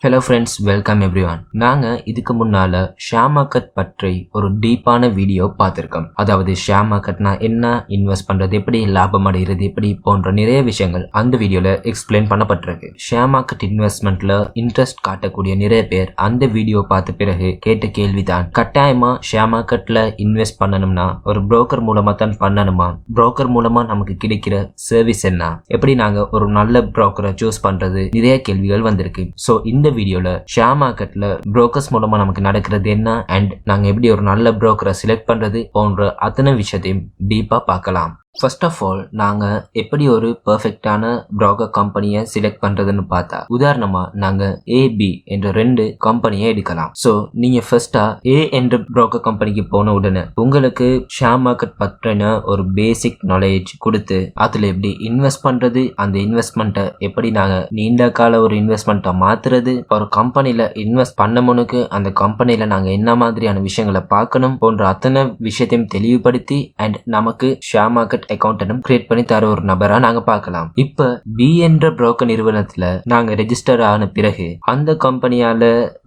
Hello friends, welcome everyone. நாங்க இதுக்கு முன்னால ஷேர் மார்க்கெட் பற்றி ஒரு டீப்பான வீடியோ பார்த்திருக்கோம். அதாவது ஷேர் மார்க்கெட்னா என்ன, இன்வெஸ்ட் பண்றது எப்படி, லாபம் அடைகிறது எப்படி போன்ற நிறைய விஷயங்கள் அந்த வீடியோல எக்ஸ்பிளைன் பண்ணப்பட்டிருக்கு. ஷேர் மார்க்கெட் இன்வெஸ்ட்மெண்ட்ல இன்ட்ரெஸ்ட் காட்டக்கூடிய நிறைய பேர் அந்த வீடியோ பார்த்த பிறகு கேட்ட கேள்விதான், கட்டாயமா ஷேர் மார்க்கெட்ல இன்வெஸ்ட் பண்ணணும்னா ஒரு புரோக்கர் மூலமா தான் பண்ணணுமா? புரோக்கர் மூலமா நமக்கு கிடைக்கிற சர்வீஸ் என்ன? எப்படி நாங்க ஒரு நல்ல புரோக்கரை சூஸ் பண்றது? நிறைய கேள்விகள் வந்திருக்கு. சோ இந்த வீடியோல ஷேர் மார்க்கெட்ல புரோக்கர்ஸ் மூலமா நமக்கு நடக்கிறது என்ன அண்ட் நாங்க எப்படி ஒரு நல்ல புரோக்கரை செலக்ட் பண்றது போன்ற அத்தனை விஷயத்தையும் டீப்பா பார்க்கலாம். ஃபர்ஸ்ட் ஆஃப் ஆல், நாங்க எப்படி ஒரு பெர்ஃபெக்டான புரோக்கர் கம்பெனியை செலக்ட் பண்றதுன்னு பார்த்தா, உதாரணமா நாங்க ஏபி என்ற 2 கம்பெனியை எடுக்கலாம். சோ நீங்க ஃபர்ஸ்டா ஏ என்ற புரோக்கர் கம்பெனிக்கு போன உடனே உங்களுக்கு ஷேர் மார்க்கெட் பற்றின ஒரு பேசிக் நாலேஜ் கொடுத்து அதுல எப்படி இன்வெஸ்ட் பண்றது, அந்த இன்வெஸ்ட்மெண்ட்டை எப்படி நாங்க நீண்ட கால ஒரு இன்வெஸ்ட்மெண்ட்டை மாத்துறது, ஒரு கம்பெனில இன்வெஸ்ட் பண்ண முன்னுக்கு அந்த கம்பெனில நாங்க என்ன மாதிரியான விஷயங்களை பார்க்கணும் போன்ற அத்தனை விஷயத்தையும் தெளிவுபடுத்தி அண்ட் நமக்கு ஷேர் மார்க்கெட் அக்கௌண்டனும் கிரியேட் பண்ணி தர ஒரு நபரா நாங்க பார்க்கலாம். இப்ப பி என்ற புரோக்கர் நிறுவனத்துல நாங்க ரெஜிஸ்டர் ஆன பிறகு அந்த கம்பெனியால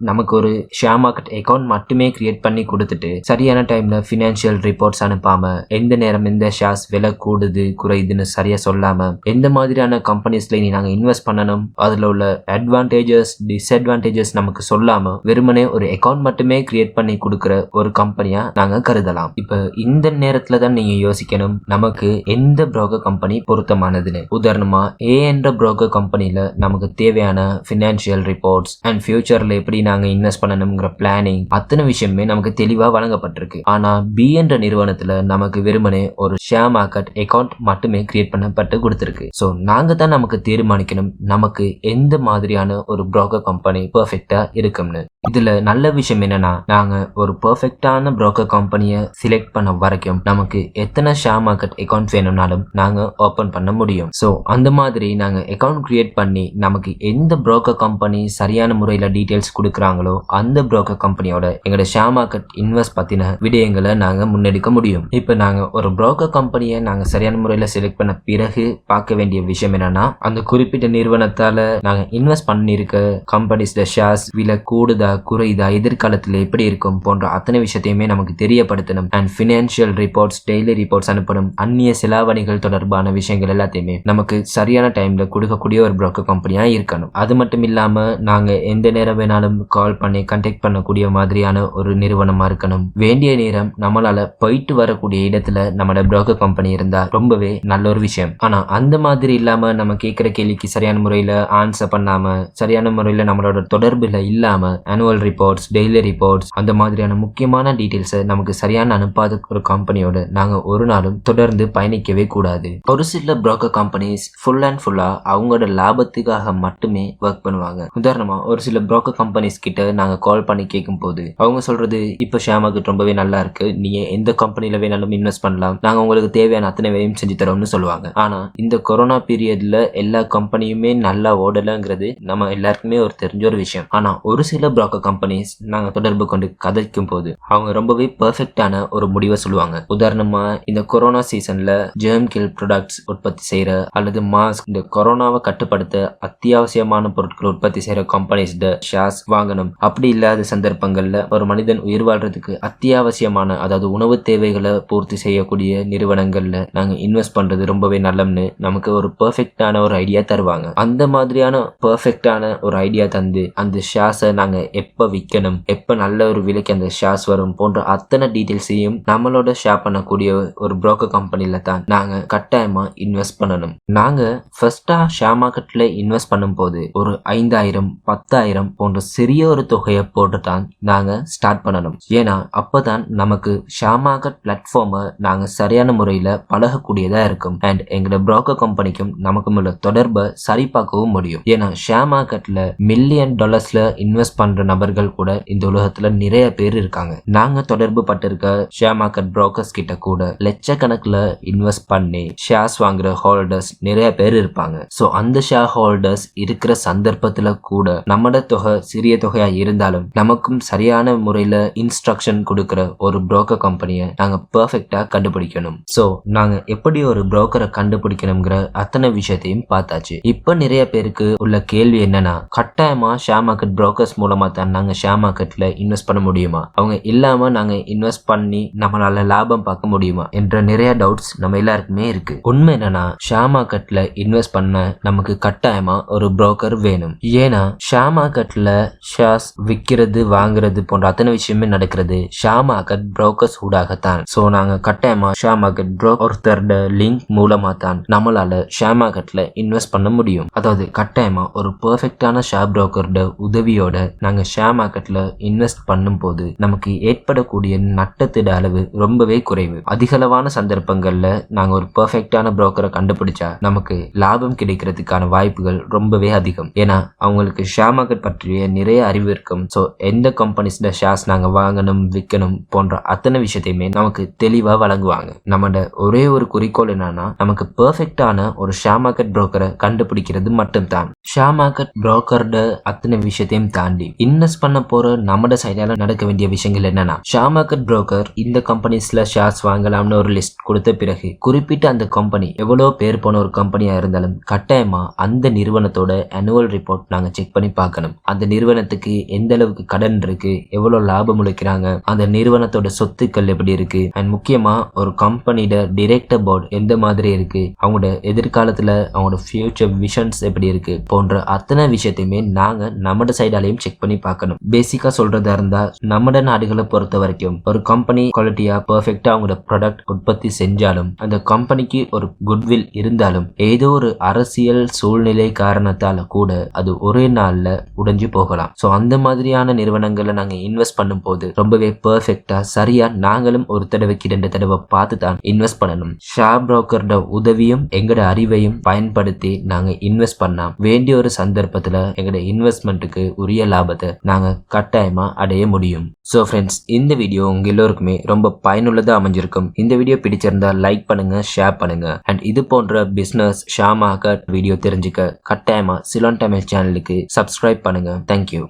நமக்கு ஒரு ஷேர் மார்க்கெட் அக்கௌண்ட் மட்டுமே கிரியேட் பண்ணி கொடுத்துட்டு சரியான டைம்ல பினான்சியல் ரிப்போர்ட்ஸ் அனுப்பாம, எந்த நேரம் எந்த ஷேர்ஸ் விலை கூடுது குறையுதுன்னு சரியா சொல்லாம, எந்த மாதிரியான கம்பெனிஸ்ல இனி நாங்க இன்வெஸ்ட் பண்ணணும், அதுல உள்ள அட்வான்டேஜஸ் டிஸ்அட்வான்டேஜஸ் நமக்கு சொல்லாம வெறுமனே ஒரு அக்கௌண்ட் மட்டுமே கிரியேட் பண்ணி கொடுக்கிற ஒரு கம்பெனியா நாங்க கருதலாம். இப்ப இந்த நேரத்துல தான் நீங்க யோசிக்கணும், நமக்கு எந்த புரோக்கர் கம்பெனி பொருத்தமானதுன்னு. உதாரணமா ஏ என்ற புரோக்கர் கம்பெனில நமக்கு தேவையான பினான்சியல் ரிப்போர்ட்ஸ் அண்ட் ஃபியூச்சர்ல எப்படி நாங்க இன்வெஸ்ட் பண்ணணுங்கிற பிளானிங் அத்தனை விஷயமே நமக்கு தெளிவா வழங்கப்பட்டிருக்கு. ஆனா பி என்ற நிறுவனத்துல நமக்கு வெறுமனே ஒரு ஷேர் மார்க்கெட் அக்கௌண்ட் மட்டுமே கிரியேட் பண்ணப்பட்டு கொடுத்திருக்கு. சோ நாங்க தான் நமக்கு தீர்மானிக்கணும் நமக்கு எந்த மாதிரியான ஒரு புரோக்கர் கம்பெனி பெர்ஃபெக்டா இருக்கும்னு. இதுல நல்ல விஷயம் என்னன்னா, நாங்க ஒரு பெர்ஃபெக்டான புரோக்கர் கம்பெனியை செலக்ட் பண்ண வரைக்கும் நமக்கு எத்தனை ஷேர் மார்க்கெட் அக்கௌண்ட் வேணும்னாலும் நாங்க ஓபன் பண்ண முடியும். சோ அந்த மாதிரி நாங்க அக்கௌண்ட் கிரியேட் பண்ணி நமக்கு எந்த புரோக்கர் கம்பெனி சரியான முறையில டீடைல்ஸ் கொடுக்கறாங்களோ அந்த புரோக்கர் கம்பெனியோட எங்களோட ஷேர் மார்க்கெட் இன்வெஸ்ட் பத்தின விடயங்களை நாங்க முன்னெடுக்க முடியும். இப்ப நாங்க ஒரு புரோக்கர் கம்பெனியை நாங்க சரியான முறையில செலக்ட் பண்ண பிறகு பார்க்க வேண்டிய விஷயம் என்னன்னா, அந்த குறிப்பிட்ட நிறுவனத்தால நாங்க இன்வெஸ்ட் பண்ணிருக்க கம்பெனிஸ் ஷேர்ஸ் விலை கூடுதா குறையுதா, எதிர்காலத்துல எப்படி இருக்கும் போன்ற அத்தனை விஷயத்தையுமே நமக்கு தெரியப்படுத்தணும். And financial reports, daily reports அனுப்பணும். அந்நிய செலாவணிகள் தொடர்பான விஷயங்கள் எல்லாத்தையுமே நமக்கு சரியான டைம்ல கொடுக்கக்கூடிய ஒரு புரோக்கர் கம்பெனியா இருக்கணும். அது மட்டும் இல்லாம நாங்க எந்த நேரம் வேணாலும் கால் பண்ணி கான்டாக்ட் பண்ணக்கூடிய மாதிரியான ஒரு நிறுவனமா இருக்கணும். வேண்டிய நேரம் நம்மளால போயிட்டு வரக்கூடிய இடத்துல நம்மளோட புரோக்கர் கம்பெனி இருந்தா ரொம்பவே நல்ல ஒரு விஷயம். ஆனா அந்த மாதிரி இல்லாம நம்ம கேட்கிற கேள்விக்கு சரியான முறையில ஆன்சர் பண்ணாம, சரியான முறையில நம்மளோட தொடர்புல இல்லாம ஆனுவல் ரிப்போர்ட்ஸ், டெய்லி ரிப்போர்ட்ஸ் அந்த மாதிரியான முக்கியமான டீடைல்ஸை நமக்கு சரியான அனுப்பாத ஒரு கம்பெனியோட நாங்க ஒரு நாளும் தொடர்ந்து பயணிக்கவே கூடாது. ஒரு சில புரோக்கர் கம்பெனிஸ் ஃபுல் அண்ட் ஃபுல்லா அவங்களோட லாபத்துக்காக மட்டுமே ஒர்க் பண்ணுவாங்க. உதாரணமா ஒரு சில புரோக்கர் கம்பெனிஸ் கிட்ட நாங்க கால் பண்ணி கேட்கும் போது அவங்க சொல்றது, இப்ப ஷேர் மார்க்கெட் ரொம்பவே நல்லா இருக்கு, நீங்க எந்த கம்பெனில வேணாலும் இன்வெஸ்ட் பண்ணலாம், நாங்க உங்களுக்கு தேவையான அத்தனை வேலையும் செஞ்சு தரோம்னு சொல்லுவாங்க. ஆனா இந்த கொரோனா பீரியட்ல எல்லா கம்பெனியுமே நல்லா ஓடலங்கிறது நம்ம எல்லாருக்குமே ஒரு தெரிஞ்ச ஒரு விஷயம். ஆனா ஒரு சில புரோக்கர் கம்பெனிஸ் நாங்க தொடர்பு கொண்டு கதைக்கும் போது அவங்க ரொம்பவே பெர்ஃபெக்டான ஒரு முடிவை சொல்லுவாங்க. உதாரணமா இந்த கொரோனா சீசன்ல ஜெர்ம் கில் ப்ராடக்ட்ஸ் உற்பத்தி செய்யற அல்லது மாஸ்க், இந்த கொரோனாவை கட்டுப்படுத்த அத்தியாவசியமான பொருட்கள் உற்பத்தி செய்யற கம்பெனிஸ் ஷேர்ஸ் வாங்கணும். அப்படி இல்லாத சந்தர்ப்பங்கள்ல ஒரு மனிதன் உயிர் வாழ்றதுக்கு அத்தியாவசியமான, அதாவது உணவு தேவைகளை பூர்த்தி செய்யக்கூடிய நிறுவனங்கள்ல நாங்க இன்வெஸ்ட் பண்றது ரொம்பவே நல்லம்னு நமக்கு ஒரு பெர்ஃபெக்டான ஒரு ஐடியா தருவாங்க. அந்த மாதிரியான பெர்ஃபெக்டான ஒரு ஐடியா தந்து அந்த ஷேர்ஸை நாங்க எப்ப விற்கணும், எப்ப நல்ல ஒரு விலைக்கு அந்த ஷேர்ஸ் வரும் போன்ற அத்தனை டீடைல்ஸையும் நம்மளோட ஷேர் பண்ணக்கூடிய ஒரு புரோக்கர் கம்பெனில தான் நாங்க கட்டாயமா இன்வெஸ்ட் பண்ணணும். நாங்க ஃபர்ஸ்டா ஷேர் மார்க்கெட்ல இன்வெஸ்ட் பண்ணும் போது ஒரு 5,000 10,000 போன்ற சிறிய ஒரு தொகையை போட்டு தான் நாங்க ஸ்டார்ட் பண்ணணும். ஏன்னா அப்பதான் நமக்கு ஷேர் மார்க்கெட் பிளாட்ஃபார்மை நாங்க சரியான முறையில பழகக்கூடியதா இருக்கும் அண்ட் எங்களோட புரோக்கர் கம்பெனிக்கும் நமக்கும் உள்ள தொடர்பை சரி பார்க்கவும் முடியும். ஏன்னா ஷேர் மார்க்கெட்ல $1,000,000 இன்வெஸ்ட் பண்ற நபர்கள் கூட இந்த உலகத்துல நிறைய பேர் இருக்காங்க. நாங்க தொடர்பு பட்டிருக்க ஷேர் மார்க்கெட் புரோக்கர்ஸ் கிட்ட கூட லட்சக்கணக்கில் இன்வெஸ்ட் பண்ணி ஷேர்ஸ் வாங்குற ஹோல்டர்ஸ் நிறைய பேர் இருப்பாங்க. சோ அந்த ஷேர் ஹோல்டர்ஸ் இருக்கிற சந்தர்ப்பத்துல கூட நம்மட தொகை சிறிய தொகையா இருந்தாலும் நமக்கும் சரியான முறையில இன்ஸ்ட்ரக்ஷன் கொடுக்கிற ஒரு புரோக்கர் கம்பெனியை நாங்க பெர்ஃபெக்டா கண்டுபிடிக்கணும். சோ நாங்க எப்படி ஒரு புரோக்கரை கண்டுபிடிக்கணுங்கிற அத்தனை விஷயத்தையும் பார்த்தாச்சு. இப்ப நிறைய பேருக்கு உள்ள கேள்வி என்னன்னா, கட்டாயமா ஷேர் மார்க்கெட் புரோக்கர்ஸ் மூலமா தான் நாங்க ஷேர் மார்க்கெட்ல இன்வெஸ்ட் பண்ண முடியுமா, அவங்க இல்லாம நாங்க இன்வெஸ்ட் பண்ணி நம்மளால லாபம் பார்க்க முடியுமா என்ற நிறைய டவுட்ஸ் நம்ம எல்லாருக்குமே இருக்கு. உண்மை என்னன்னா, ஷேர் மார்க்கெட்ல இன்வெஸ்ட் பண்ண நமக்கு கட்டாயமா ஒரு புரோக்கர் வேணும். ஏன்னா ஷேர் மார்க்கெட்ல ஷேர்ஸ் விற்கிறது வாங்குறது போன்ற அத்தனை விஷயமே நடக்கிறது ஷேர் மார்க்கெட் புரோக்கர்ஸ் ஊடாகத்தான். சோ நாங்க கட்டாயமா ஷேர் மார்க்கெட் ஒருத்தரோட லிங்க் மூலமா தான் நம்மளால ஷேர் மார்க்கெட்ல இன்வெஸ்ட் பண்ண முடியும். அதாவது கட்டாயமா ஒரு பெர்ஃபெக்டான ஷேர் புரோக்கரோட உதவியோட நாங்க ஷேர் மார்க்கெட்ல இன்வெஸ்ட் பண்ணும் போது நமக்கு ஏற்படக்கூடிய நட்டத்திட அளவு ரொம்பவே குறைவு. அதிகளவான சந்தர்ப்பங்கள்ல நாங்க ஒரு பெர்ஃபெக்டான புரோக்கரை கண்டுபிடிச்சா நமக்கு லாபம் கிடைக்கிறதுக்கான வாய்ப்புகள் ரொம்பவே அதிகம். ஏன்னா அவங்களுக்கு ஷேர் மார்க்கெட் பற்றிய நிறைய அறிவு இருக்கும். சோ எந்த கம்பெனிஸ்ல ஷேர்ஸ் நாங்க வாங்கணும் விற்கணும் போன்ற அத்தனை விஷயத்தையுமே நமக்கு தெளிவா வழங்குவாங்க. நம்மளோட ஒரே ஒரு குறிக்கோள் என்னன்னா, நமக்கு பெர்ஃபெக்டான ஒரு ஷேர் மார்க்கெட் புரோக்கரை கண்டுபிடிக்கிறது மட்டும்தான். ஷேர் மார்க்கெட் புரோக்கரோட அத்தனை விஷயத்தையும் தாண்டி இன்வெஸ்ட் பண்ண போற நம்மட சைடால நடக்க வேண்டிய விஷயங்கள் என்னன்னா, ஷேர் மார்க்கெட் புரோக்கர் இந்த கம்பெனிஸ்ல ஷேர்ஸ் வாங்கலாம்னு ஒரு லிஸ்ட் கொடுத்த பிறகு குறிப்பிட்ட அந்த கம்பெனி எவ்வளவு பேர் போன ஒரு கம்பெனியா இருந்தாலும் கட்டாயமா அந்த நிறுவனத்தோட ஆனுவல் ரிப்போர்ட் நாங்க செக் பண்ணி பார்க்கணும். அந்த நிறுவனத்துக்கு எந்த அளவுக்கு கடன் இருக்கு, எவ்வளவு லாபம் உழைக்கிறாங்க, அந்த நிறுவனத்தோட சொத்துக்கள் எப்படி இருக்கு, அண்ட் முக்கியமா ஒரு கம்பெனியோட டைரக்டர் போர்டு எந்த மாதிரி இருக்கு, அவங்களோட எதிர்காலத்துல அவங்களோட ஃபியூச்சர் விஷன்ஸ் எப்படி இருக்கு போன்ற அத்தனை விஷயத்தையுமே நாங்க நம்மட சைடாலையும் செக் பண்ணி பார்க்கணும். பேசிக்கா சொல்றதா இருந்தா நம்மட நாடுகளை பொறுத்த வரைக்கும் ஒரு கம்பெனி குவாலிட்டியா பெர்ஃபெக்டா அவங்களோட ப்ராடக்ட் உற்பத்தி செஞ்சாலும் அந்த கம்பெனிக்கு ஒரு குட்வில் இருந்தாலும் ஏதோ ஒரு அரசியல் சூழ்நிலை காரணத்தால கூட அது ஒரே நாள்ல உடைஞ்சு போகலாம். சோ அந்த மாதிரியான நிறுவனங்களை நாங்க இன்வெஸ்ட் பண்ணும் போது ரொம்பவே பெர்ஃபெக்டா சரியா நாங்களும் ஒரு தடவைக்கு 2 தடவை பார்த்து தான் இன்வெஸ்ட் பண்ணணும். ஷேர் புரோக்கரோட உதவியும் எங்கட அறிவையும் பயன்படுத்தி நாங்க இன்வெஸ்ட் பண்ணா வேண்டிய ஒரு சந்தர்ப்பத்துல எங்கட இன்வெஸ்ட்மெண்ட்டுக்கு உரிய லாபத்தை நாங்க கட்டாயமா அடைய முடியும். சோ ஃப்ரெண்ட்ஸ், இந்த வீடியோ உங்க எல்லோருக்குமே ரொம்ப பயனுள்ளதா அமைஞ்சிருக்கும். இந்த வீடியோ பிடிச்சிருந்தா லைக் பண்ணுங்க, ஷேர் பண்ணுங்க. அண்ட் இது போன்ற பிசினஸ் ஷேர் மார்க்கெட் வீடியோ தெரிஞ்சுக்க கட்டாயமா சிலோன் தமிழ் சேனலுக்கு சப்ஸ்கிரைப் பண்ணுங்க. தேங்க்யூ.